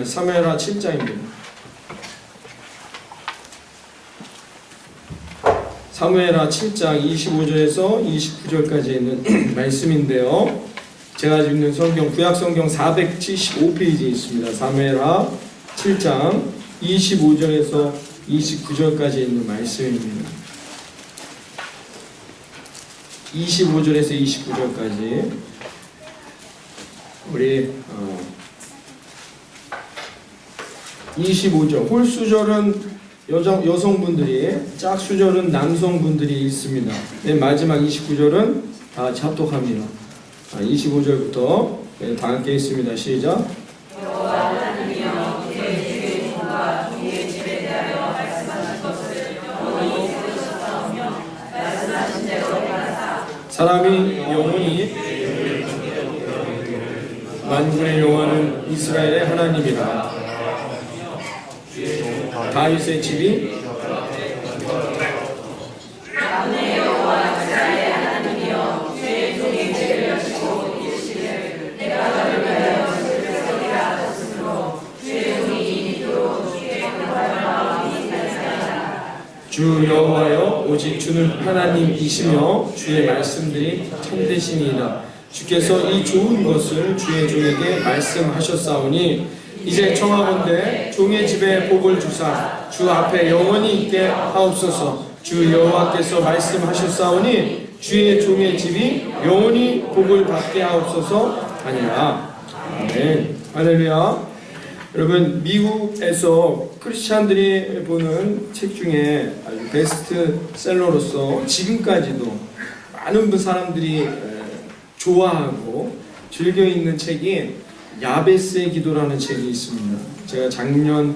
사무엘하 7장입니다. 사무엘하 7장 25절에서 29절까지 있는 말씀인데요. 제가 지금 있는 성경, 구약성경 475페이지에 있습니다. 사무엘하 7장 25절에서 29절까지 있는 말씀입니다. 25절에서 29절까지 우리 25절 홀수절은 여성분들이, 짝수절은 남성분들이 있습니다. 맨 마지막 29절은 다 합독합니다. 25절부터 다 함께 있습니다. 시작. 여호와 하나님이여 그의 종과 종의 집에 대하여 말씀하신 것을 영원히 세우셨사오며 말씀하신 대로 행하사 사람이 영원히 만군의 여호와는 이스라엘의 하나님이라. 다윗의 집이 만군의 여호와 이스라엘의 하나님이여 주의 종의 집을 여시고 이르시되 내가 너를 위하여 집을 세우리라 하셨으므로 주의 종이 이토록 주의 구하여 마음이 살살하라. 주 여호와여 오직 주는 하나님이시며 주의 말씀들이 참되시니이다. 주께서 이 좋은 것을 주의 종에게 말씀하셨사오니 이제 청하건대 종의 집에 복을 주사 주 앞에 영원히 있게 하옵소서. 주 여호와께서 말씀하셨사오니 주의 종의 집이 영원히 복을 받게 하옵소서 하니라. 아멘. 할렐루야. 여러분, 미국에서 크리스찬들이 보는 책 중에 아주 베스트셀러로서 지금까지도 많은 사람들이 좋아하고 즐겨 읽는 책이 야베스의 기도라는 책이 있습니다. 제가 작년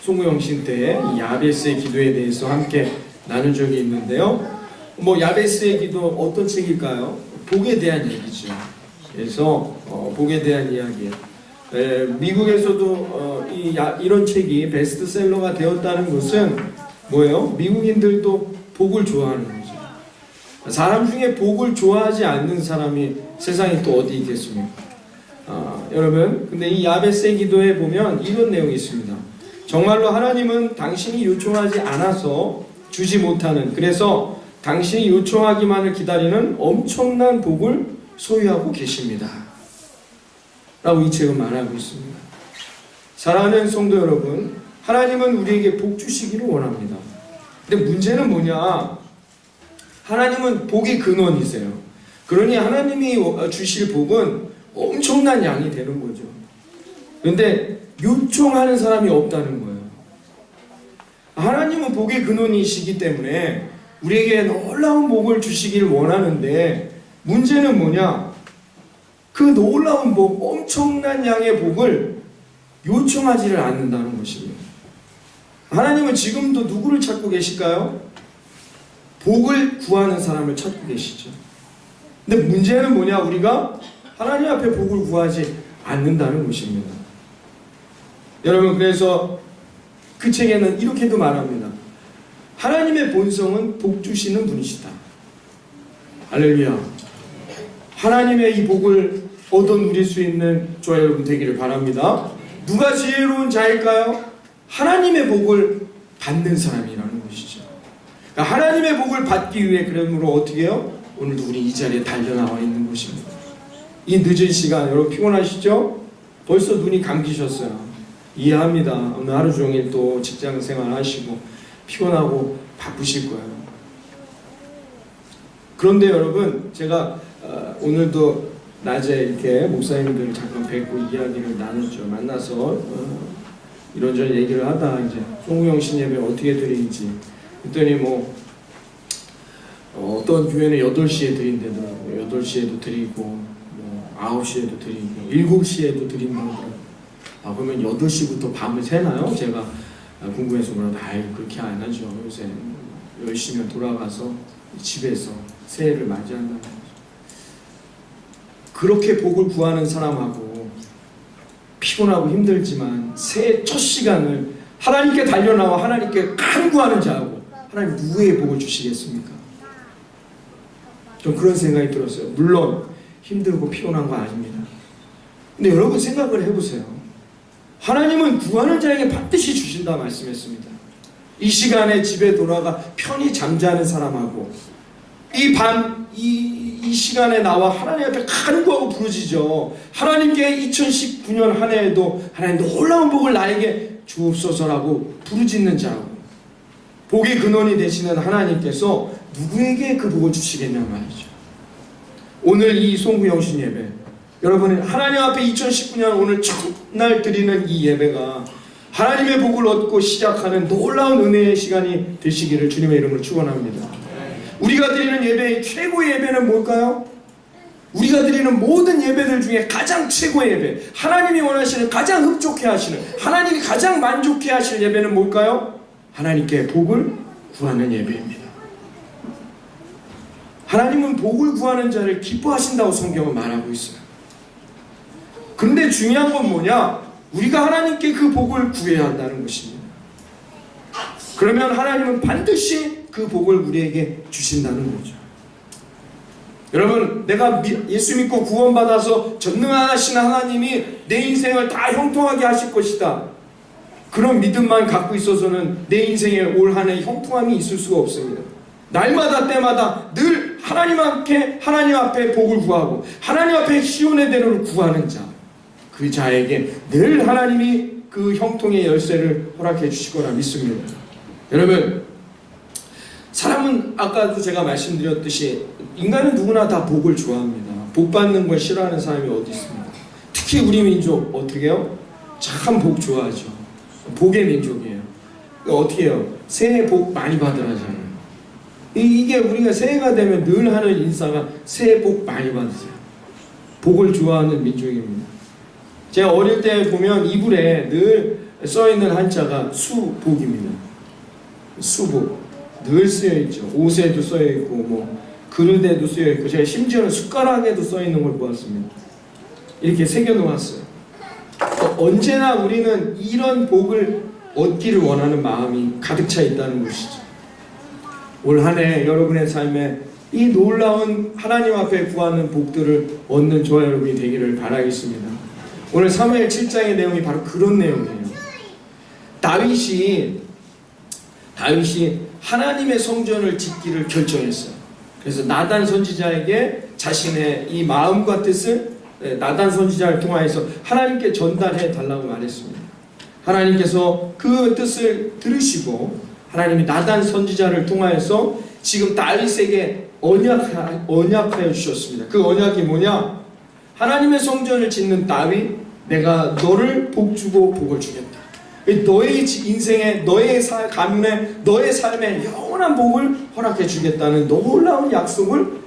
송구영신 때 이 야베스의 기도에 대해서 함께 나눈 적이 있는데요. 야베스의 기도 어떤 책일까요? 복에 대한 얘기죠. 그래서 복에 대한 이야기. 미국에서도 이런 책이 베스트셀러가 되었다는 것은 뭐예요? 미국인들도 복을 좋아하는 거죠. 사람 중에 복을 좋아하지 않는 사람이 세상에 또 어디 있겠습니까? 여러분, 근데 이 야베스의 기도에 보면 이런 내용이 있습니다. 정말로 하나님은 당신이 요청하지 않아서 주지 못하는, 그래서 당신이 요청하기만을 기다리는 엄청난 복을 소유하고 계십니다. 라고 이 책은 말하고 있습니다. 사랑하는 성도 여러분, 하나님은 우리에게 복 주시기를 원합니다. 근데 문제는 뭐냐? 하나님은 복의 근원이세요. 그러니 하나님이 주실 복은 엄청난 양이 되는 거죠. 그런데 요청하는 사람이 없다는 거예요. 하나님은 복의 근원이시기 때문에 우리에게 놀라운 복을 주시기를 원하는데 문제는 뭐냐? 그 놀라운 복, 엄청난 양의 복을 요청하지를 않는다는 것입니다. 하나님은 지금도 누구를 찾고 계실까요? 복을 구하는 사람을 찾고 계시죠. 근데 문제는 뭐냐? 우리가 하나님 앞에 복을 구하지 않는다는 것입니다. 여러분, 그래서 그 책에는 이렇게도 말합니다. 하나님의 본성은 복 주시는 분이시다. 할렐루야. 하나님의 이 복을 얻어 누릴 수 있는 저와 여러분 되기를 바랍니다. 누가 지혜로운 자일까요? 하나님의 복을 받는 사람이라는 것이죠. 그러니까 하나님의 복을 받기 위해 그러므로 어떻게 해요? 오늘도 우리 이 자리에 달려나와 있는 것입니다. 이 늦은 시간 여러분 피곤하시죠? 벌써 눈이 감기셨어요. 이해합니다. 오늘 하루 종일 또 직장 생활 하시고 피곤하고 바쁘실 거예요. 그런데 여러분, 제가 오늘도 낮에 이렇게 목사님들 잠깐 뵙고 이야기를 나눴죠. 만나서 이런저런 얘기를 하다 이제 송구영 신예배 어떻게 드리는지 그랬더니 어떤 교회는 8시에 드린다더라고요. 8시에도 드리고 9시에도 드리고 7시에도 드린다고. 그러면 8시부터 밤을 새나요? 제가 궁금해서 그러다 그렇게 안 하죠. 요새 열심히 돌아가서 집에서 새해를 맞이한다는 거죠. 그렇게 복을 구하는 사람하고 피곤하고 힘들지만 새해 첫 시간을 하나님께 달려나와 하나님께 간구하는 자하고 하나님 누구의 복을 주시겠습니까? 좀 그런 생각이 들었어요. 물론 힘들고 피곤한 거 아닙니다. 근데 여러분 생각을 해보세요. 하나님은 구하는 자에게 반드시 주신다 말씀했습니다. 이 시간에 집에 돌아가 편히 잠자는 사람하고 이 시간에 나와 하나님 앞에 간구하고 부르짖어 하나님께 2019년 한 해에도 하나님 놀라운 복을 나에게 주옵소서라고 부르짖는 자하고 복의 근원이 되시는 하나님께서 누구에게 그 복을 주시겠냐 말이죠. 오늘 이 송구영신 예배, 여러분 하나님 앞에 2019년 오늘 첫날 드리는 이 예배가 하나님의 복을 얻고 시작하는 놀라운 은혜의 시간이 되시기를 주님의 이름으로 축원합니다. 우리가 드리는 예배의 최고의 예배는 뭘까요? 우리가 드리는 모든 예배들 중에 가장 최고의 예배, 하나님이 원하시는 가장 흡족해 하시는, 하나님이 가장 만족해 하실 예배는 뭘까요? 하나님께 복을 구하는 예배입니다. 하나님은 복을 구하는 자를 기뻐하신다고 성경은 말하고 있어요. 그런데 중요한 건 뭐냐? 우리가 하나님께 그 복을 구해야 한다는 것입니다. 그러면 하나님은 반드시 그 복을 우리에게 주신다는 거죠. 여러분, 내가 예수 믿고 구원받아서 전능하신 하나님이 내 인생을 다 형통하게 하실 것이다, 그런 믿음만 갖고 있어서는 내 인생에 올 한 해 형통함이 있을 수가 없습니다. 날마다 때마다 늘 하나님 앞에 복을 구하고 하나님 앞에 시온의 대로를 구하는 자, 그 자에게 늘 하나님이 그 형통의 열쇠를 허락해 주실 거라 믿습니다. 여러분, 사람은 아까도 제가 말씀드렸듯이 인간은 누구나 다 복을 좋아합니다. 복 받는 걸 싫어하는 사람이 어디 있습니까? 특히 우리 민족 어떻게 해요? 참 복 좋아하죠. 복의 민족이에요. 어떻게 해요? 새해 복 많이 받으라잖아요. 이게 우리가 새해가 되면 늘 하는 인사가 새해 복 많이 받으세요. 복을 좋아하는 민족입니다. 제가 어릴 때 보면 이불에 늘 써있는 한자가 수복입니다. 수복. 늘 쓰여있죠. 옷에도 써여있고 뭐 그릇에도 쓰여있고 제가 심지어는 숟가락에도 써있는 걸 보았습니다. 이렇게 새겨놓았어요. 언제나 우리는 이런 복을 얻기를 원하는 마음이 가득 차 있다는 것이죠. 올 한 해 여러분의 삶에 이 놀라운 하나님 앞에 구하는 복들을 얻는 저와 여러분이 되기를 바라겠습니다. 오늘 사무엘 7장의 내용이 바로 그런 내용이에요. 다윗이 하나님의 성전을 짓기를 결정했어요. 그래서 나단 선지자에게 자신의 이 마음과 뜻을 나단 선지자를 통하여서 하나님께 전달해 달라고 말했습니다. 하나님께서 그 뜻을 들으시고 하나님이 나단 선지자를 통하여서 지금 다윗에게 언약하여 주셨습니다. 그 언약이 뭐냐? 하나님의 성전을 짓는 다윗, 내가 너를 복주고 복을 주겠다. 너의 인생에, 너의 가문에, 너의 삶에 영원한 복을 허락해 주겠다는 놀라운 약속을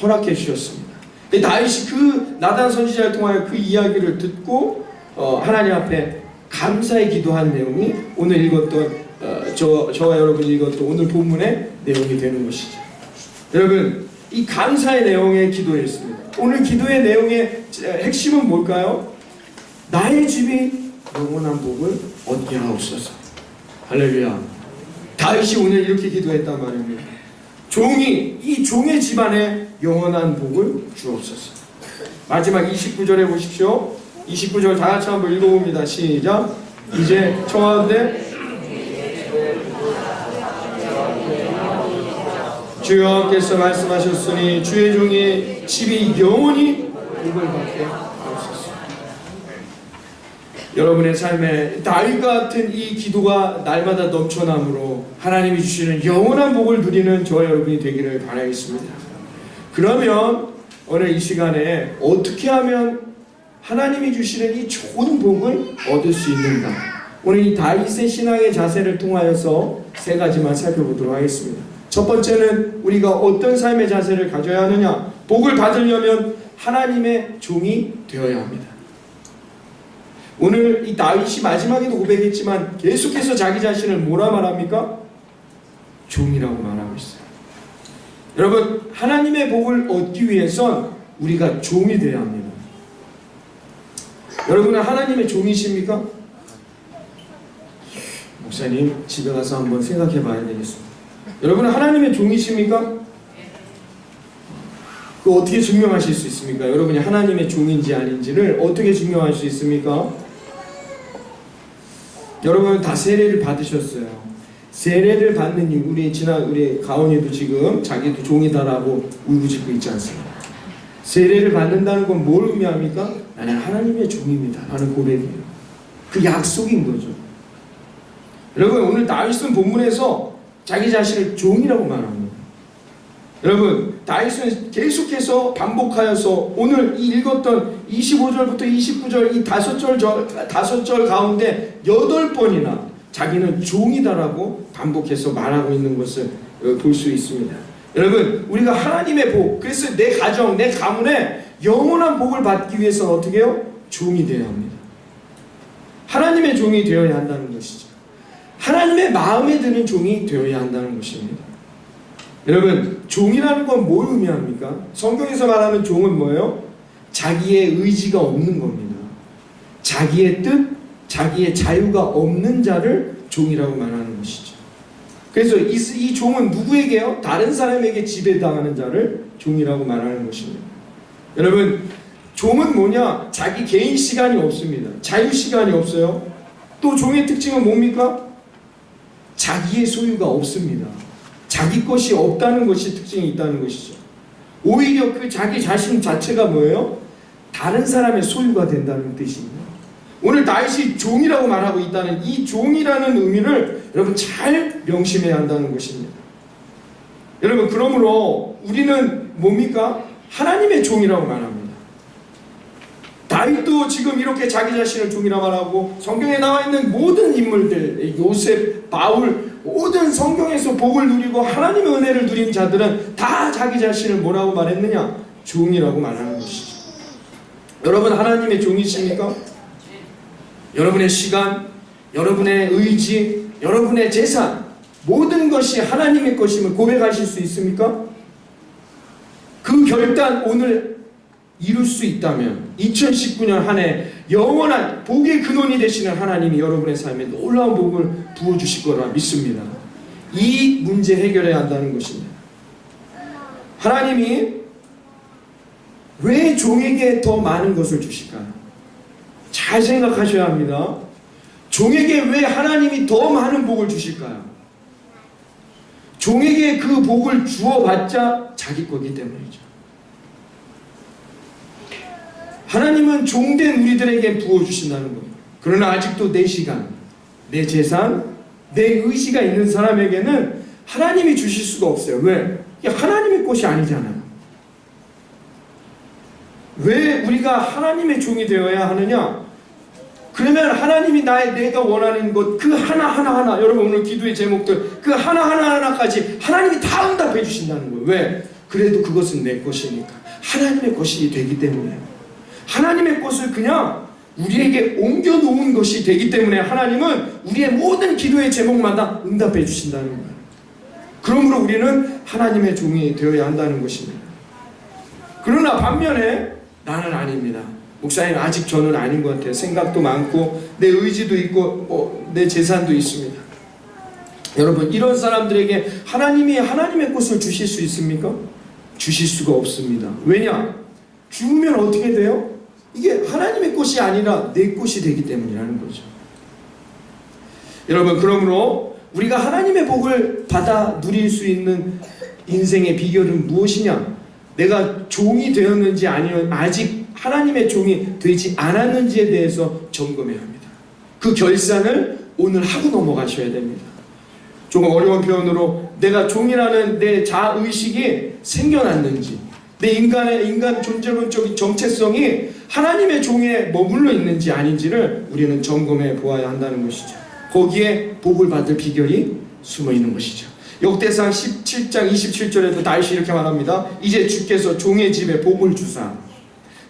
허락해 주셨습니다. 다윗이 그 나단 선지자를 통하여 그 이야기를 듣고 하나님 앞에 감사의 기도한 내용이 오늘 읽었던 저와 여러분이 읽었던 오늘 본문의 내용이 되는 것이죠. 여러분, 이 감사의 내용의 기도였습니다. 오늘 기도의 내용의 핵심은 뭘까요? 나의 집이 영원한 복을 얻게 하옵소서. 할렐루야. 다윗이 오늘 이렇게 기도했단 말입니다. 이 종의 집안에 영원한 복을 주옵소서. 마지막 29절에 보십시오. 29절 다 같이 한번 읽어봅니다. 시작. 이제 청하건대 주여께서 말씀하셨으니 주의 종의 집이 영원히 복을 받게 하옵소서. 여러분의 삶에 다윗 같은 이 기도가 날마다 넘쳐남으로 하나님이 주시는 영원한 복을 누리는 저와 여러분이 되기를 바라겠습니다. 그러면 오늘 이 시간에 어떻게 하면 하나님이 주시는 이 좋은 복을 얻을 수 있는가? 오늘 이 다윗의 신앙의 자세를 통하여서 세 가지만 살펴보도록 하겠습니다. 첫 번째는 우리가 어떤 삶의 자세를 가져야 하느냐? 복을 받으려면 하나님의 종이 되어야 합니다. 오늘 이 다윗이 마지막에도 고백했지만 계속해서 자기 자신을 뭐라 말합니까? 종이라고 말하고 있어요. 여러분, 하나님의 복을 얻기 위해선 우리가 종이 되어야 합니다. 여러분은 하나님의 종이십니까? 목사님, 집에 가서 한번 생각해 봐야 되겠습니다. 여러분은 하나님의 종이십니까? 그거 어떻게 증명하실 수 있습니까? 여러분이 하나님의 종인지 아닌지를 어떻게 증명할 수 있습니까? 여러분 다 세례를 받으셨어요. 세례를 받는 이유, 우리 가온이도 지금 자기도 종이다라고 울부짖고 있지 않습니까? 세례를 받는다는 건 뭘 의미합니까? 나는 하나님의 종입니다 라는 고백이에요. 그 약속인 거죠. 여러분 오늘 다윗은 본문에서 자기 자신을 종이라고 말합니다. 여러분 다윗은 계속해서 반복하여서 오늘 이 읽었던 25절부터 29절 이 다섯 절 가운데 8번이나 자기는 종이다라고 반복해서 말하고 있는 것을 볼 수 있습니다. 여러분 우리가 하나님의 복, 그래서 내 가정, 내 가문에 영원한 복을 받기 위해서는 어떻게 해요? 종이 되어야 합니다. 하나님의 종이 되어야 한다는 것이죠. 하나님의 마음에 드는 종이 되어야 한다는 것입니다. 여러분 종이라는 건 뭘 의미합니까? 성경에서 말하는 종은 뭐예요? 자기의 의지가 없는 겁니다. 자기의 뜻, 자기의 자유가 없는 자를 종이라고 말하는 것이죠. 그래서 이 종은 누구에게요? 다른 사람에게 지배당하는 자를 종이라고 말하는 것입니다. 여러분 종은 뭐냐? 자기 개인 시간이 없습니다. 자유 시간이 없어요. 또 종의 특징은 뭡니까? 자기의 소유가 없습니다. 자기 것이 없다는 것이 특징이 있다는 것이죠. 오히려 그 자기 자신 자체가 뭐예요? 다른 사람의 소유가 된다는 뜻입니다. 오늘 다윗이 종이라고 말하고 있다는 이 종이라는 의미를 여러분 잘 명심해야 한다는 것입니다. 여러분 그러므로 우리는 뭡니까? 하나님의 종이라고 말합니다. 다윗도 지금 이렇게 자기 자신을 종이라고 말하고 성경에 나와 있는 모든 인물들 요셉, 바울 모든 성경에서 복을 누리고 하나님의 은혜를 누린 자들은 다 자기 자신을 뭐라고 말했느냐? 종이라고 말하는 것이죠. 여러분 하나님의 종이십니까? 여러분의 시간, 여러분의 의지, 여러분의 재산 모든 것이 하나님의 것임을 고백하실 수 있습니까? 그 결단 오늘 이룰 수 있다면 2019년 한 해 영원한 복의 근원이 되시는 하나님이 여러분의 삶에 놀라운 복을 부어주실 거라 믿습니다. 이 문제 해결해야 한다는 것입니다. 하나님이 왜 종에게 더 많은 것을 주실까요? 잘 생각하셔야 합니다. 종에게 왜 하나님이 더 많은 복을 주실까요? 종에게 그 복을 주어봤자 자기 거기 때문이죠. 하나님은 종된 우리들에게 부어주신다는 겁니다. 그러나 아직도 내 시간, 내 재산, 내 의지가 있는 사람에게는 하나님이 주실 수가 없어요. 왜? 이게 하나님의 것이 아니잖아요. 왜 우리가 하나님의 종이 되어야 하느냐? 그러면 하나님이 내가 원하는 것 그 하나하나 여러분 오늘 기도의 제목들 그 하나하나까지 하나님이 다 응답해 주신다는 거예요. 왜? 그래도 그것은 내 것이니까 하나님의 것이 되기 때문에요. 하나님의 것을 그냥 우리에게 옮겨 놓은 것이 되기 때문에 하나님은 우리의 모든 기도의 제목마다 응답해 주신다는 거예요. 그러므로 우리는 하나님의 종이 되어야 한다는 것입니다. 그러나 반면에 나는 아닙니다. 목사님 아직 저는 아닌 것 같아요. 생각도 많고 내 의지도 있고 내 재산도 있습니다. 여러분 이런 사람들에게 하나님이 하나님의 것을 주실 수 있습니까? 주실 수가 없습니다. 왜냐? 죽으면 어떻게 돼요? 이게 하나님의 것이 아니라 내 것이 되기 때문이라는 거죠. 여러분 그러므로 우리가 하나님의 복을 받아 누릴 수 있는 인생의 비결은 무엇이냐? 내가 종이 되었는지 아니면 아직 하나님의 종이 되지 않았는지에 대해서 점검해야 합니다. 그 결산을 오늘 하고 넘어가셔야 됩니다. 조금 어려운 표현으로 내가 종이라는 내 자의식이 생겨났는지 내 인간 존재론적인 정체성이 하나님의 종에 머물러 있는지 아닌지를 우리는 점검해 보아야 한다는 것이죠. 거기에 복을 받을 비결이 숨어 있는 것이죠. 역대상 17장 27절에도 다윗이 이렇게 말합니다. 이제 주께서 종의 집에 복을 주사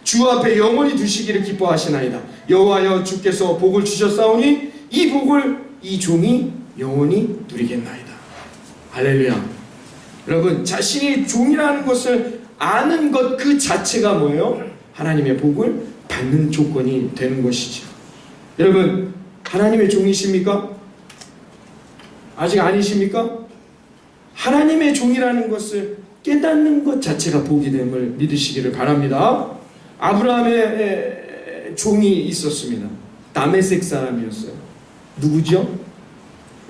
주 앞에 영원히 두시기를 기뻐하시나이다. 여호와여 주께서 복을 주셨사오니 이 복을 이 종이 영원히 누리겠나이다. 할렐루야. 여러분 자신이 종이라는 것을 아는 것 그 자체가 뭐예요? 하나님의 복을 받는 조건이 되는 것이죠. 여러분 하나님의 종이십니까? 아직 아니십니까? 하나님의 종이라는 것을 깨닫는 것 자체가 복이 됨을 믿으시기를 바랍니다. 아브라함의 종이 있었습니다. 다메섹 사람이었어요. 누구죠?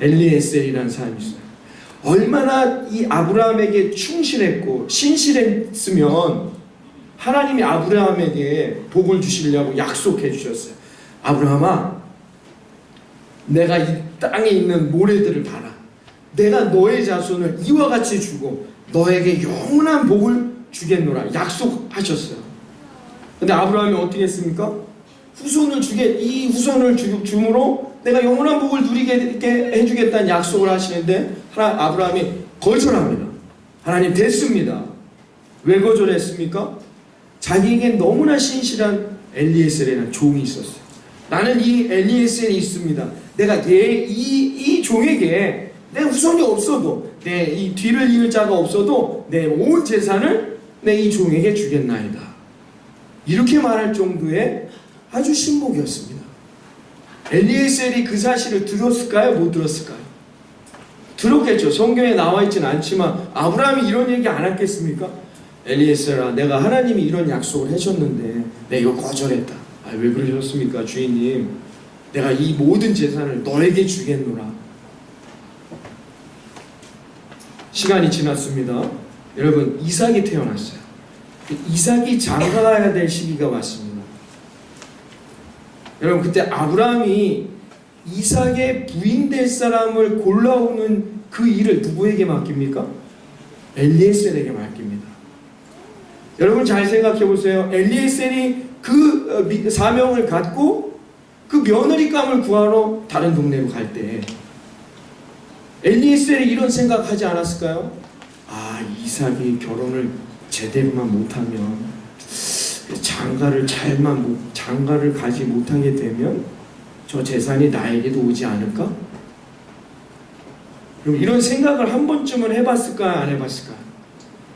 엘리에셀이라는 사람이 있어요. 얼마나 이 아브라함에게 충실했고 신실했으면 하나님이 아브라함에게 복을 주시려고 약속해 주셨어요. 아브라함아, 내가 이 땅에 있는 모래들을 봐라. 내가 너의 자손을 이와 같이 주고 너에게 영원한 복을 주겠노라 약속하셨어요. 근데 아브라함이 어떻게 했습니까? 이 후손을 줌으로 내가 영원한 복을 누리게 해주겠다는 약속을 하시는데 아브라함이 거절합니다. 하나님 됐습니다. 왜 거절했습니까? 자기에게 너무나 신실한 엘리에셀이라는 종이 있었어요. 나는 이 엘리에셀이 있습니다. 내가 이 종에게 내 후손이 없어도 내 이 뒤를 이을 자가 없어도 내 온 재산을 내 이 종에게 주겠나이다. 이렇게 말할 정도의 아주 신복이었습니다. 엘리에셀이 그 사실을 들었을까요? 못 들었을까요? 들었겠죠. 성경에 나와 있지는 않지만 아브라함이 이런 얘기 안 했겠습니까? 엘리에셀아, 내가 하나님이 이런 약속을 해줬는데 내가 이거 거절했다. 왜 그러셨습니까? 주인님, 내가 이 모든 재산을 너에게 주겠노라. 시간이 지났습니다. 여러분, 이삭이 태어났어요. 이삭이 장가가야 될 시기가 왔습니다. 여러분, 그때 아브라함이 이삭의 부인 될 사람을 골라오는 그 일을 누구에게 맡깁니까? 엘리에셀에게 맡깁니다. 여러분 잘 생각해 보세요. 엘리에셀이 그 사명을 갖고 그 며느리감을 구하러 다른 동네로 갈 때 엘리에셀이 이런 생각하지 않았을까요? 아, 이삭이 결혼을 제대로만 못하면 장가를 가지 못하게 되면 저 재산이 나에게도 오지 않을까? 그럼 이런 생각을 한 번쯤은 해봤을까요? 안 해봤을까요?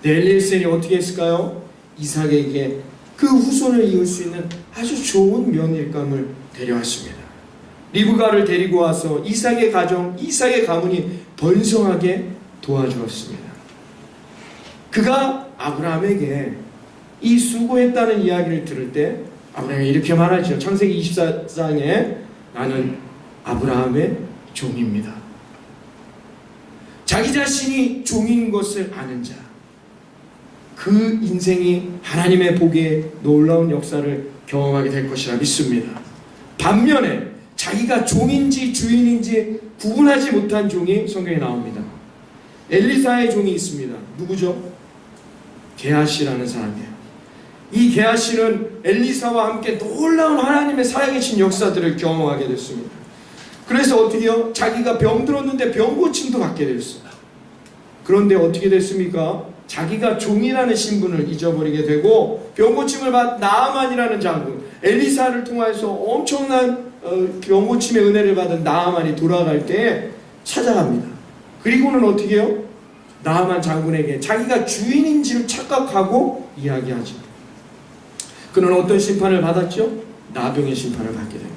엘리에셀이 어떻게 했을까요? 이삭에게 그 후손을 이을 수 있는 아주 좋은 며느리감을 데려왔습니다. 리브가를 데리고 와서 이삭의 가문이 번성하게 도와주었습니다. 그가 아브라함에게 이 수고했다는 이야기를 들을 때 아브라함이 이렇게 말하죠. 창세기 24장에 나는 아브라함의 종입니다. 자기 자신이 종인 것을 아는 자, 그 인생이 하나님의 복에 놀라운 역사를 경험하게 될 것이라 믿습니다. 반면에 자기가 종인지 주인인지 구분하지 못한 종이 성경에 나옵니다. 엘리사의 종이 있습니다. 누구죠? 게하시라는 사람이에요. 이 게하시는 엘리사와 함께 놀라운 하나님의 살아계신 역사들을 경험하게 됐습니다. 그래서 어떻게 해요? 자기가 병들었는데 병고침도 받게 됐어요. 그런데 어떻게 됐습니까? 자기가 종이라는 신분을 잊어버리게 되고 병고침을 받은 나아만이라는 장군, 엘리사를 통해서 엄청난 병고침의 은혜를 받은 나아만이 돌아갈 때 찾아갑니다. 그리고는 어떻게 해요? 나아만 장군에게 자기가 주인인 줄 착각하고 이야기하죠. 그는 어떤 심판을 받았죠? 나병의 심판을 받게 됩니다.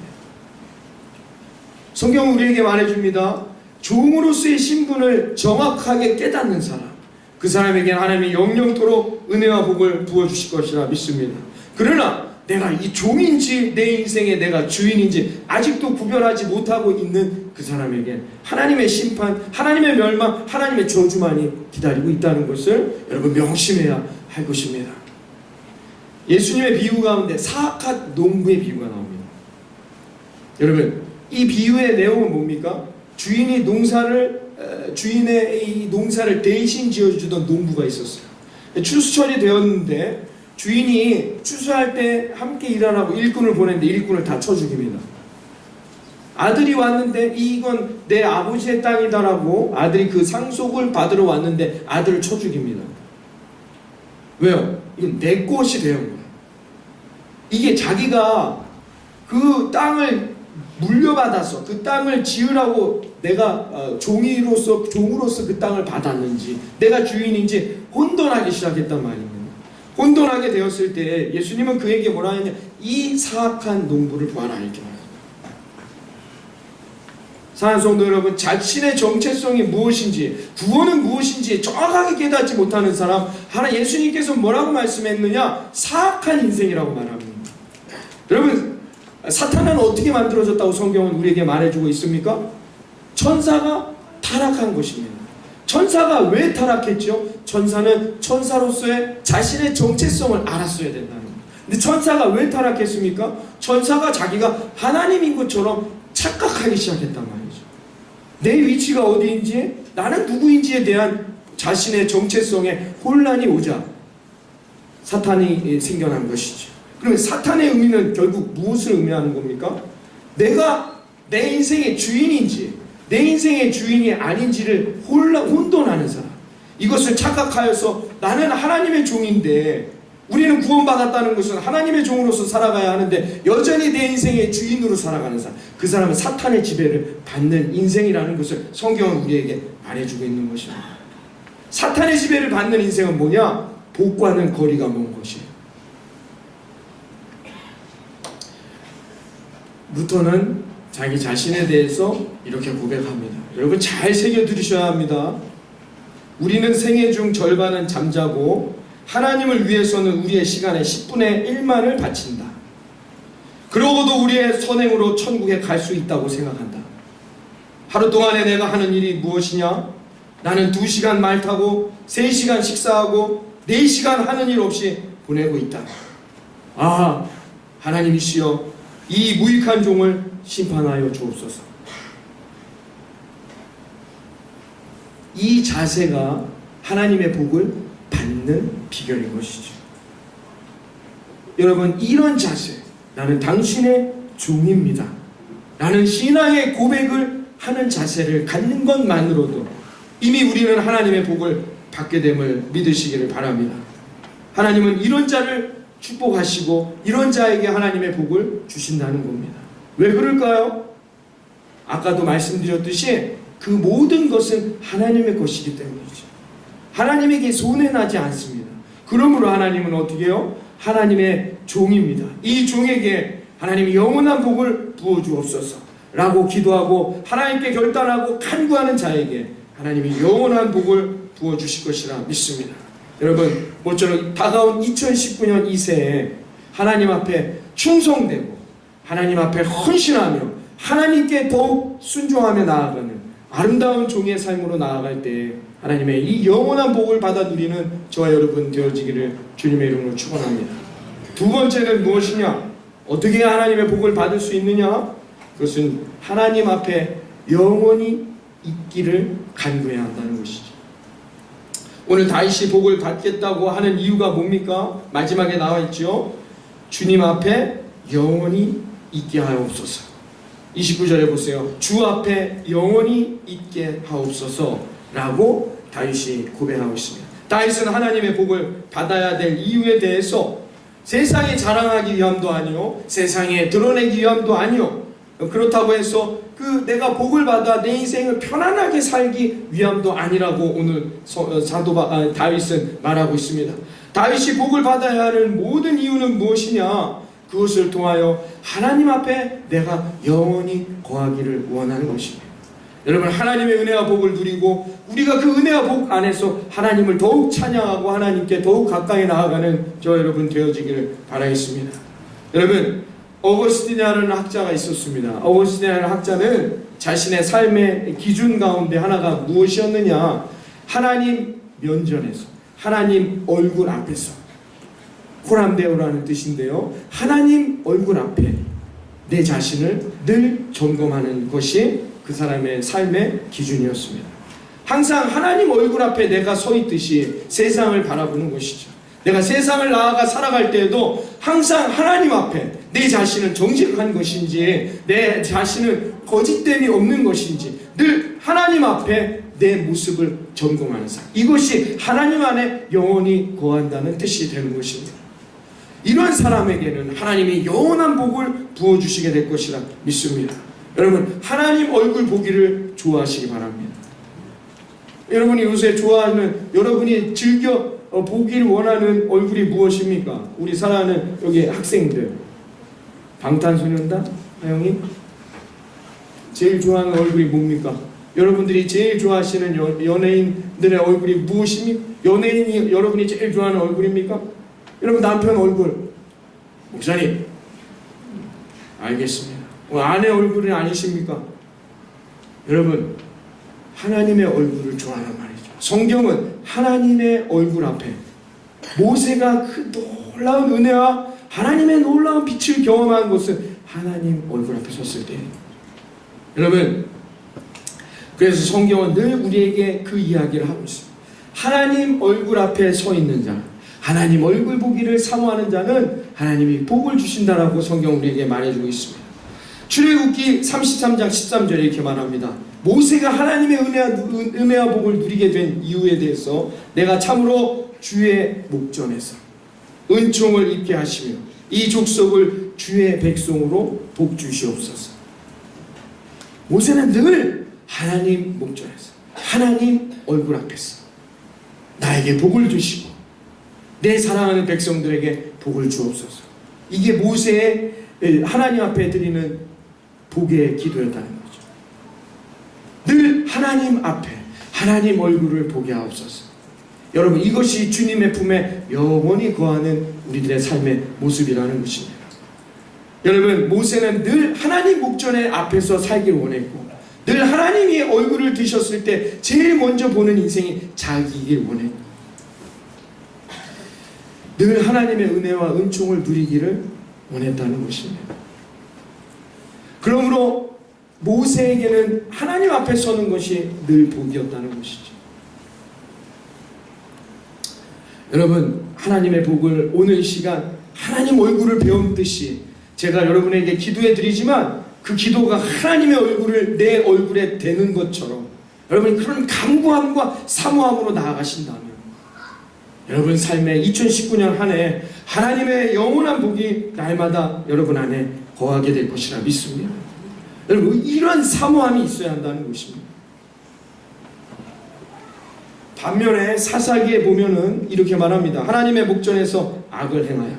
성경은 우리에게 말해줍니다. 종으로서의 신분을 정확하게 깨닫는 사람, 그 사람에게는 하나님이 영영토록 은혜와 복을 부어주실 것이라 믿습니다. 그러나 내가 이 종인지 내 인생에 내가 주인인지 아직도 구별하지 못하고 있는 그 사람에게 하나님의 심판, 하나님의 멸망, 하나님의 저주만이 기다리고 있다는 것을 여러분 명심해야 할 것입니다. 예수님의 비유 가운데 사악한 농부의 비유가 나옵니다. 여러분, 이 비유의 내용은 뭡니까? 주인의 이 농사를 대신 지어주던 농부가 있었어요. 추수철이 되었는데 주인이 추수할 때 함께 일하라고 일꾼을 보냈는데 일꾼을 다 쳐 죽입니다. 아들이 왔는데 이건 내 아버지의 땅이다라고 아들이 그 상속을 받으러 왔는데 아들을 쳐 죽입니다. 왜요? 이건 내 것이 되는 거예요. 이게 자기가 그 땅을 물려받아서 그 땅을 지으라고 내가 종으로서 그 땅을 받았는지 내가 주인인지 혼돈하기 시작했단 말입니다. 혼돈하게 되었을 때 예수님은 그에게 뭐라 하냐, 이 사악한 농부를 보아라 이렇게 말합니다. 사랑하는 성도 여러분, 자신의 정체성이 무엇인지, 구원은 무엇인지 정확하게 깨닫지 못하는 사람, 하나 예수님께서 뭐라고 말씀했느냐? 사악한 인생이라고 말합니다. 여러분, 사탄은 어떻게 만들어졌다고 성경은 우리에게 말해주고 있습니까? 천사가 타락한 것입니다. 천사가 왜 타락했죠? 천사는 천사로서의 자신의 정체성을 알았어야 된다는 거예요. 근데 천사가 왜 타락했습니까? 천사가 자기가 하나님인 것처럼 착각하기 시작했단 말이죠. 내 위치가 어디인지, 나는 누구인지에 대한 자신의 정체성에 혼란이 오자 사탄이 생겨난 것이죠. 그러면 사탄의 의미는 결국 무엇을 의미하는 겁니까? 내가 내 인생의 주인인지 내 인생의 주인이 아닌지를 혼돈하는 사람. 이것을 착각하여서 나는 하나님의 종인데, 우리는 구원받았다는 것은 하나님의 종으로서 살아가야 하는데 여전히 내 인생의 주인으로 살아가는 사람, 그 사람은 사탄의 지배를 받는 인생이라는 것을 성경은 우리에게 말해주고 있는 것입니다. 사탄의 지배를 받는 인생은 뭐냐? 복과는 거리가 먼 것이에요. 루터는 자기 자신에 대해서 이렇게 고백합니다. 여러분 잘 새겨 들으셔야 합니다. 우리는 생애 중 절반은 잠자고 하나님을 위해서는 우리의 시간의 10분의 1만을 바친다. 그러고도 우리의 선행으로 천국에 갈 수 있다고 생각한다. 하루 동안에 내가 하는 일이 무엇이냐? 나는 2시간 말 타고 3시간 식사하고 4시간 하는 일 없이 보내고 있다. 아, 하나님이시여, 이 무익한 종을 심판하여 주옵소서. 이 자세가 하나님의 복을 받는 비결인 것이죠. 여러분, 이런 자세, 나는 당신의 종입니다, 라는 신앙의 고백을 하는 자세를 갖는 것만으로도 이미 우리는 하나님의 복을 받게 됨을 믿으시기를 바랍니다. 하나님은 이런 자를 축복하시고 이런 자에게 하나님의 복을 주신다는 겁니다. 왜 그럴까요? 아까도 말씀드렸듯이 그 모든 것은 하나님의 것이기 때문이죠. 하나님에게 손해나지 않습니다. 그러므로 하나님은 어떻게 해요? 하나님의 종입니다. 이 종에게 하나님이 영원한 복을 부어주옵소서 라고 기도하고 하나님께 결단하고 간구하는 자에게 하나님이 영원한 복을 부어주실 것이라 믿습니다. 여러분, 모쪼록 다가온 2019년 이 새해 하나님 앞에 충성되고 하나님 앞에 헌신하며 하나님께 더욱 순종하며 나아가는 아름다운 종의 삶으로 나아갈 때 하나님의 이 영원한 복을 받아 누리는 저와 여러분 되어지기를 주님의 이름으로 축원합니다. 두 번째는 무엇이냐? 어떻게 하나님의 복을 받을 수 있느냐? 그것은 하나님 앞에 영원히 있기를 간구해야 한다는 것이죠. 오늘 다윗이 복을 받겠다고 하는 이유가 뭡니까? 마지막에 나와 있죠. 주님 앞에 영원히 있게 하옵소서. 29절에 보세요. 주 앞에 영원히 있게 하옵소서 라고 다윗이 고백하고 있습니다. 다윗은 하나님의 복을 받아야 될 이유에 대해서 세상에 자랑하기 위함도 아니요, 세상에 드러내기 위함도 아니요, 그렇다고 해서 내가 복을 받아 내 인생을 편안하게 살기 위함도 아니라고 오늘 다윗은 말하고 있습니다. 다윗이 복을 받아야 하는 모든 이유는 무엇이냐? 그것을 통하여 하나님 앞에 내가 영원히 거하기를 원하는 것입니다. 여러분, 하나님의 은혜와 복을 누리고 우리가 그 은혜와 복 안에서 하나님을 더욱 찬양하고 하나님께 더욱 가까이 나아가는 저 여러분 되어지기를 바라겠습니다. 여러분, 어거스티나라는 학자가 있었습니다. 어거스티나라는 학자는 자신의 삶의 기준 가운데 하나가 무엇이었느냐? 하나님 면전에서, 하나님 얼굴 앞에서, 코람데오라는 뜻인데요, 하나님 얼굴 앞에 내 자신을 늘 점검하는 것이 그 사람의 삶의 기준이었습니다. 항상 하나님 얼굴 앞에 내가 서 있듯이 세상을 바라보는 것이죠. 내가 세상을 나아가 살아갈 때에도 항상 하나님 앞에 내 자신은 정직한 것인지, 내 자신은 거짓됨이 없는 것인지 늘 하나님 앞에 내 모습을 점검하는 삶, 이것이 하나님 안에 영원히 거한다는 뜻이 되는 것입니다. 이런 사람에게는 하나님이 영원한 복을 부어주시게 될 것이라 믿습니다. 여러분, 하나님 얼굴 보기를 좋아하시기 바랍니다. 여러분이 요새 좋아하는, 여러분이 즐겨 보기를 원하는 얼굴이 무엇입니까? 우리 사랑하는 여기 학생들, 방탄소년단 하영이 제일 좋아하는 얼굴이 뭡니까? 여러분들이 제일 좋아하시는 연예인들의 얼굴이 무엇입니까? 연예인이 여러분이 제일 좋아하는 얼굴입니까? 여러분, 남편 얼굴, 목사님 알겠습니다. 아내 얼굴은 아니십니까? 여러분, 하나님의 얼굴을 좋아하는 말이죠. 성경은 하나님의 얼굴 앞에 모세가 그 놀라운 은혜와 하나님의 놀라운 빛을 경험한 것은 하나님 얼굴 앞에 섰을 때, 여러분, 그래서 성경은 늘 우리에게 그 이야기를 하고 있습니다. 하나님 얼굴 앞에 서 있는 자, 하나님 얼굴 보기를 사모하는 자는 하나님이 복을 주신다라고 성경 우리에게 말해주고 있습니다. 출애굽기 33장 13절에 이렇게 말합니다. 모세가 하나님의 은혜와 복을 누리게 된 이유에 대해서 내가 참으로 주의 목전에서 은총을 입게 하시며 이 족속을 주의 백성으로 복 주시옵소서. 모세는 늘 하나님 목전에서, 하나님 얼굴 앞에서 나에게 복을 주시고 내 사랑하는 백성들에게 복을 주옵소서. 이게 모세의 하나님 앞에 드리는 복의 기도였다는 거죠. 늘 하나님 앞에 하나님 얼굴을 보게 하옵소서. 여러분, 이것이 주님의 품에 영원히 거하는 우리들의 삶의 모습이라는 것입니다. 여러분, 모세는 늘 하나님 목전에 앞에서 살기를 원했고, 늘 하나님이 얼굴을 드셨을 때 제일 먼저 보는 인생이 자기이길 원했고, 늘 하나님의 은혜와 은총을 누리기를 원했다는 것입니다. 그러므로 모세에게는 하나님 앞에 서는 것이 늘 복이었다는 것이죠. 여러분, 하나님의 복을 오늘 시간 하나님 얼굴을 배움듯이 제가 여러분에게 기도해 드리지만 그 기도가 하나님의 얼굴을 내 얼굴에 대는 것처럼 여러분이 그런 간구함과 사모함으로 나아가신다면 여러분 삶의 2019년 한 해 하나님의 영원한 복이 날마다 여러분 안에 거하게 될 것이라 믿습니다. 여러분, 이런 사모함이 있어야 한다는 것입니다. 반면에 사사기에 보면은 이렇게 말합니다. 하나님의 목전에서 악을 행하여.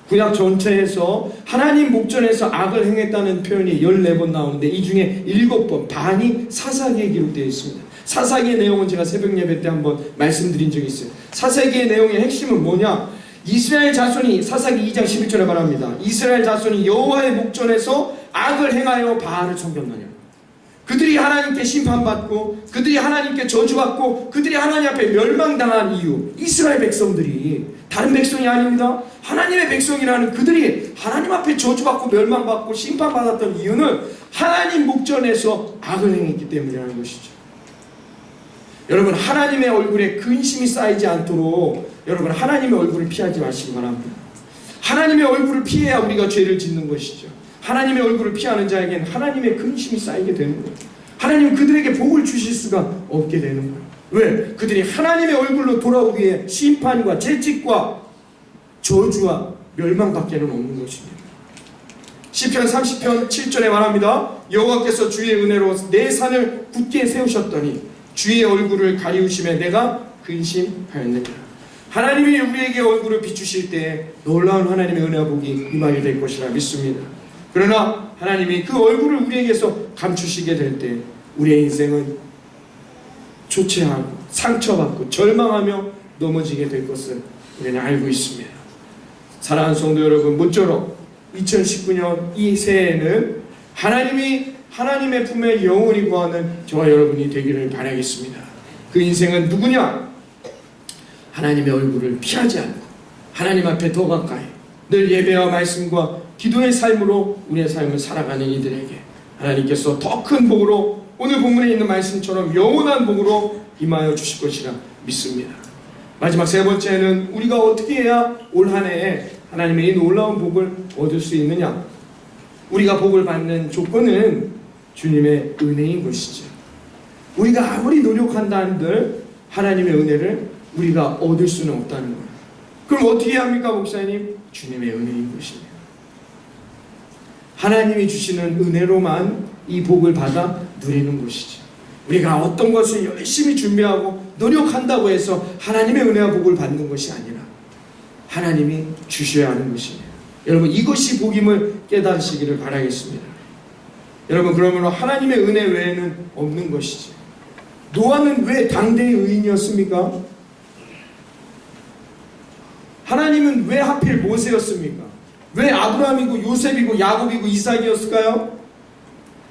구약 전체에서 하나님 목전에서 악을 행했다는 표현이 14번 나오는데 이 중에 7번 반이 사사기에 기록되어 있습니다. 사사기의 내용은 제가 새벽 예배 때 한번 말씀드린 적이 있어요. 사사기의 내용의 핵심은 뭐냐? 이스라엘 자손이, 사사기 2장 11절에 말합니다. 이스라엘 자손이 여호와의 목전에서 악을 행하여 바알을 섬겼느냐. 그들이 하나님께 심판받고 그들이 하나님께 저주받고 그들이 하나님 앞에 멸망당한 이유, 이스라엘 백성들이 다른 백성이 아닙니다. 하나님의 백성이라는 그들이 하나님 앞에 저주받고 멸망받고 심판받았던 이유는 하나님 목전에서 악을 행했기 때문이라는 것이죠. 여러분, 하나님의 얼굴에 근심이 쌓이지 않도록 여러분 하나님의 얼굴을 피하지 마시기 바랍니다. 하나님의 얼굴을 피해야 우리가 죄를 짓는 것이죠. 하나님의 얼굴을 피하는 자에게는 하나님의 근심이 쌓이게 되는 거예요. 하나님은 그들에게 복을 주실 수가 없게 되는 거예요. 왜? 그들이 하나님의 얼굴로 돌아오기에 심판과 채찍과 저주와 멸망밖에는 없는 것입니다. 시편 30편 7절에 말합니다. 여호와께서 주의 은혜로 내 산을 굳게 세우셨더니 주의 얼굴을 가리우심에 내가 근심하였느니라. 하나님이 우리에게 얼굴을 비추실 때 놀라운 하나님의 은혜와 복이 임하게 될 것이라 믿습니다. 그러나 하나님이 그 얼굴을 우리에게서 감추시게 될 때 우리의 인생은 초췌하고 상처받고 절망하며 넘어지게 될 것을 우리는 알고 있습니다. 사랑하는 성도 여러분, 모쪼록 2019년 이 새해에는 하나님이 하나님의 품에 영원히 거하는 저와 여러분이 되기를 바라겠습니다. 그 인생은 누구냐? 하나님의 얼굴을 피하지 않고 하나님 앞에 더 가까이 늘 예배와 말씀과 기도의 삶으로 우리의 삶을 살아가는 이들에게 하나님께서 더 큰 복으로 오늘 본문에 있는 말씀처럼 영원한 복으로 임하여 주실 것이라 믿습니다. 마지막 세 번째는 우리가 어떻게 해야 올 한 해에 하나님의 이 놀라운 복을 얻을 수 있느냐? 우리가 복을 받는 조건은 주님의 은혜인 것이죠. 우리가 아무리 노력한다 한들 하나님의 은혜를 우리가 얻을 수는 없다는 거예요. 그럼 어떻게 해야 합니까, 목사님? 주님의 은혜인 것입니다. 하나님이 주시는 은혜로만 이 복을 받아 누리는 것이죠. 우리가 어떤 것을 열심히 준비하고 노력한다고 해서 하나님의 은혜와 복을 받는 것이 아니라 하나님이 주셔야 하는 것입니다. 여러분, 이것이 복임을 깨달으시기를 바라겠습니다. 여러분, 그러면 하나님의 은혜 외에는 없는 것이죠. 노아는 왜 당대의 의인이었습니까? 하나님은 왜 하필 모세였습니까? 왜 아브라함이고 요셉이고 야곱이고 이삭이었을까요?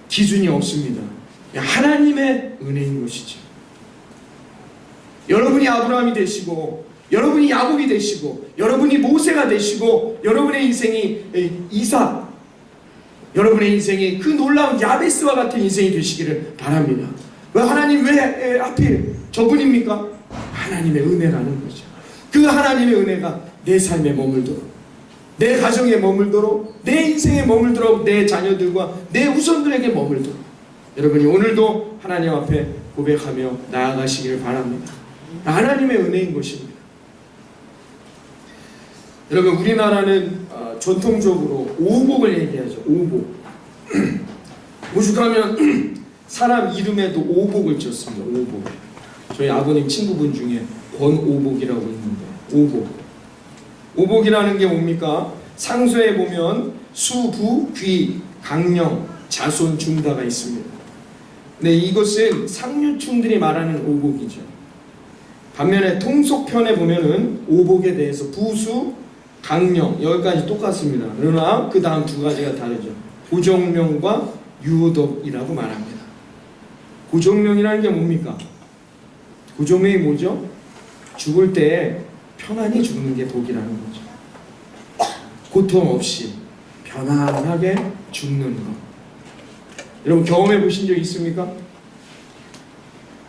기준이 없습니다. 하나님의 은혜인 것이죠. 여러분이 아브라함이 되시고, 여러분이 야곱이 되시고, 여러분이 모세가 되시고, 여러분의 인생이 이삭, 여러분의 인생이 그 놀라운 야베스와 같은 인생이 되시기를 바랍니다. 왜 하나님 왜 하필 저분입니까? 하나님의 은혜라는 거죠. 그 하나님의 은혜가 내 삶에 머물도록, 내 가정에 머물도록, 내 인생에 머물도록, 내 자녀들과 내 후손들에게 머물도록 여러분이 오늘도 하나님 앞에 고백하며 나아가시기를 바랍니다. 하나님의 은혜인 것입니다. 여러분, 우리나라는 전통적으로 오복을 얘기하죠. 오복. 오죽하면 사람 이름에도 오복을 지었습니다. 오복. 저희 아버님 친구분 중에 권오복이라고 있는데, 오복. 오복이라는 게 뭡니까? 상서에 보면 수, 부, 귀, 강령, 자손, 중다가 있습니다. 네, 이것은 상류층들이 말하는 오복이죠. 반면에 통속편에 보면은 오복에 대해서 부수, 강령, 여기까지 똑같습니다. 그러나 그 다음 두 가지가 다르죠. 고정명과 유독이라고 말합니다. 고정명이라는 게 뭡니까? 고정명이 뭐죠? 죽을 때 편안히 죽는 게 복이라는 거죠. 고통 없이 편안하게 죽는 것. 여러분, 경험해 보신 적 있습니까?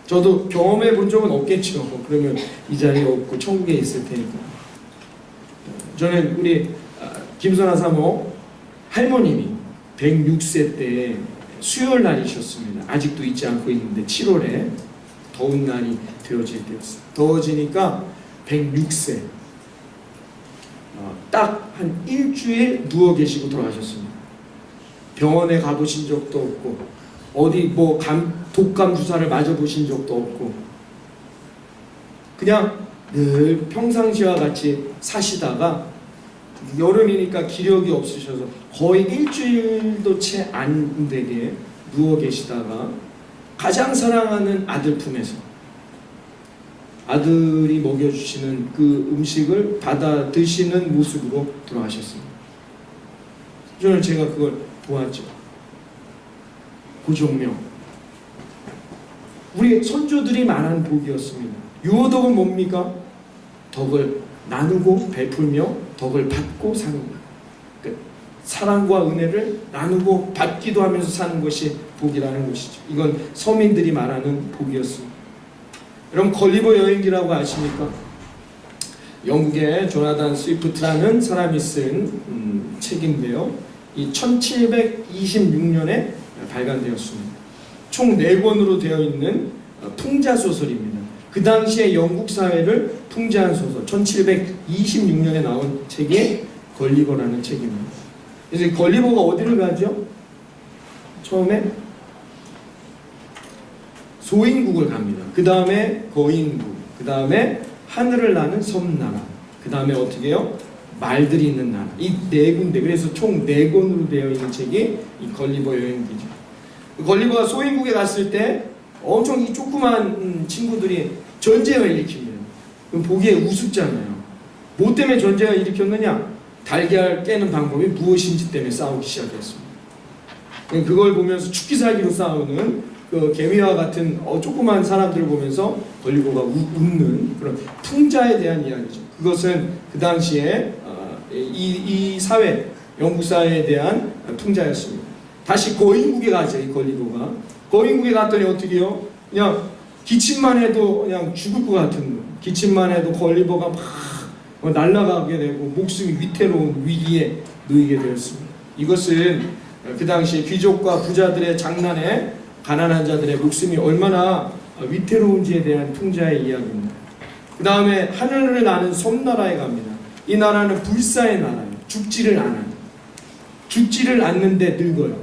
저도 경험해 본 적은 없겠죠. 그러면 이 자리에 없고 천국에 있을 테니까. 저는 우리 김선아 사모 할머님이 106세 때 수요일 날이셨습니다. 아직도 잊지 않고 있는데 7월에 더운 날이 되어질 때였어요. 더워지니까 106세 딱 한 일주일 누워 계시고 돌아가셨습니다. 병원에 가보신 적도 없고 어디 독감 주사를 맞아 보신 적도 없고 그냥 늘 평상시와 같이 사시다가 여름이니까 기력이 없으셔서 거의 일주일도 채 안 되게 누워 계시다가 가장 사랑하는 아들 품에서 아들이 먹여주시는 그 음식을 받아 드시는 모습으로 돌아가셨습니다. 저는 제가 그걸 보았죠. 고종명. 우리 선조들이 말한 복이었습니다. 유호덕은 뭡니까? 덕을 나누고 베풀며 덕을 받고 사는 것. 그러니까 사랑과 은혜를 나누고 받기도 하면서 사는 것이 복이라는 것이죠. 이건 서민들이 말하는 복이었습니다. 여러분, 걸리버 여행기라고 아십니까? 영국의 조나단 스위프트라는 사람이 쓴 책인데요. 이 1726년에 발간되었습니다. 총 4권으로 되어 있는 풍자소설입니다. 그 당시에 영국 사회를 풍자한 소설, 1726년에 나온 책이 걸리버라는 책입니다. 그래서 걸리버가 어디를 가죠? 처음에 소인국을 갑니다. 그 다음에 거인국, 그 다음에 하늘을 나는 섬나라, 그 다음에 어떻게 해요? 말들이 있는 나라. 이 4군데, 그래서 총 4권으로 되어 있는 책이 이 걸리버 여행기죠. 걸리버가 소인국에 갔을 때 엄청 이 조그만 친구들이 전쟁을 일으킵니다. 그럼 보기에 우습잖아요. 뭐 때문에 전쟁을 일으켰느냐? 달걀 깨는 방법이 무엇인지 때문에 싸우기 시작했습니다. 그걸 보면서 죽기 살기로 싸우는 그 개미와 같은 조그만 사람들을 보면서 걸리버가 웃는 그런 풍자에 대한 이야기죠. 그것은 그 당시에 이 사회, 영국 사회에 대한 풍자였습니다. 다시 거인국에 가죠. 이 걸리버가 거인국에 갔더니 어떻게 해요? 그냥 기침만 해도 그냥 죽을 것 같은 거. 기침만 해도 걸리버가 막 날아가게 되고 목숨이 위태로운 위기에 놓이게 되었습니다. 이것은 그 당시 귀족과 부자들의 장난에 가난한 자들의 목숨이 얼마나 위태로운지에 대한 풍자의 이야기입니다. 그 다음에 하늘을 나는 섬나라에 갑니다. 이 나라는 불사의 나라예요. 죽지를 않아요. 죽지를 않는데 늙어요.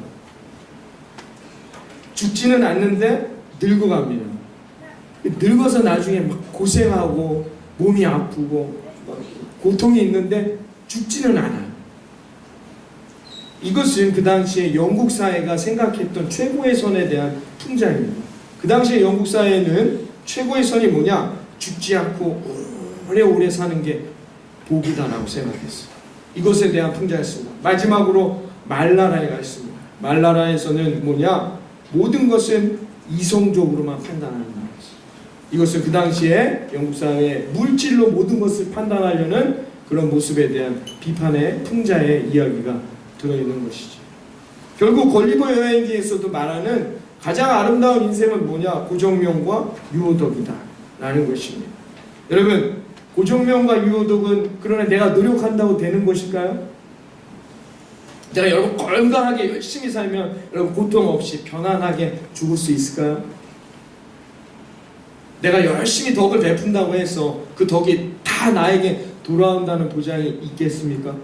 죽지는 않는데 늙어갑니다. 늙어서 나중에 막 고생하고 몸이 아프고 고통이 있는데 죽지는 않아요. 이것은 그 당시에 영국 사회가 생각했던 최고의 선에 대한 풍자입니다. 그 당시에 영국 사회는 최고의 선이 뭐냐? 죽지 않고 오래오래 사는 게 복이다라고 생각했어요. 이것에 대한 풍자였습니다. 마지막으로 말나라에 가 있습니다. 말나라에서는 뭐냐? 모든 것은 이성적으로만 판단하는 나라였어요. 이것은 그 당시에 영국 사회의 물질로 모든 것을 판단하려는 그런 모습에 대한 비판의 풍자의 이야기가 들어있는 것이죠. 결국 걸리버 여행기에서도 말하는 가장 아름다운 인생은 뭐냐? 고정명과 유호덕이다 라는 것입니다. 여러분, 고정명과 유호덕은 그러나 내가 노력한다고 되는 것일까요? 내가 여러분 건강하게 열심히 살면 여러분 고통 없이 편안하게 죽을 수 있을까요? 내가 열심히 덕을 베푼다고 해서 그 덕이 다 나에게 돌아온다는 보장이 있겠습니까?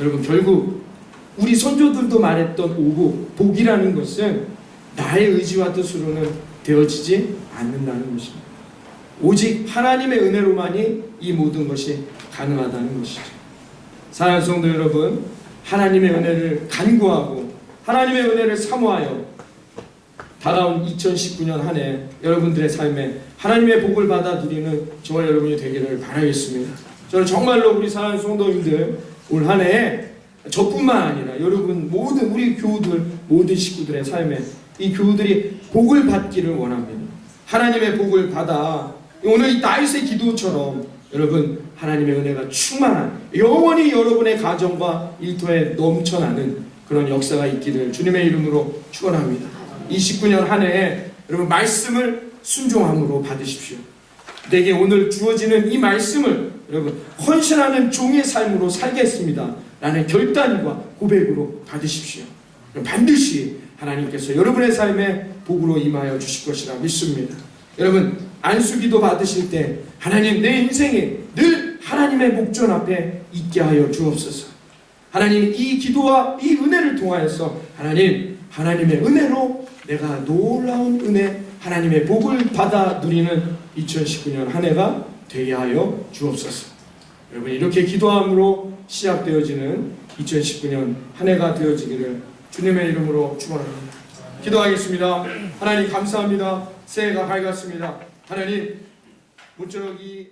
여러분, 결국 우리 선조들도 말했던 오복, 복이라는 것은 나의 의지와 뜻으로는 되어지지 않는다는 것입니다. 오직 하나님의 은혜로만이 이 모든 것이 가능하다는 것이죠. 사랑하는 성도 여러분, 하나님의 은혜를 간구하고 하나님의 은혜를 사모하여 다가온 2019년 한 해 여러분들의 삶에 하나님의 복을 받아 누리는 저와 여러분이 되기를 바라겠습니다. 저는 정말로 우리 사랑하는 성도님들 올 한 해에 저뿐만 아니라 여러분 모든 우리 교우들 모든 식구들의 삶에 이 교우들이 복을 받기를 원합니다. 하나님의 복을 받아 오늘 이 다윗의 기도처럼 여러분 하나님의 은혜가 충만한 영원히 여러분의 가정과 일터에 넘쳐나는 그런 역사가 있기를 주님의 이름으로 축원합니다. 29년 한 해에 여러분 말씀을 순종함으로 받으십시오. 내게 오늘 주어지는 이 말씀을 여러분 헌신하는 종의 삶으로 살겠습니다 라는 결단과 고백으로 받으십시오. 반드시 하나님께서 여러분의 삶에 복으로 임하여 주실 것이라 믿습니다. 여러분 안수기도 받으실 때 하나님 내 인생에 늘 하나님의 목전 앞에 있게 하여 주옵소서. 하나님 이 기도와 이 은혜를 통하여서 하나님의 은혜로 내가 놀라운 은혜 하나님의 복을 받아 누리는 2019년 한 해가 되게 하여 주옵소서. 여러분 이렇게 기도함으로 시작되어지는 2019년 한 해가 되어지기를 주님의 이름으로 축원합니다. 기도하겠습니다. 하나님 감사합니다. 새해가 밝았습니다. 하나님 모쪼록 이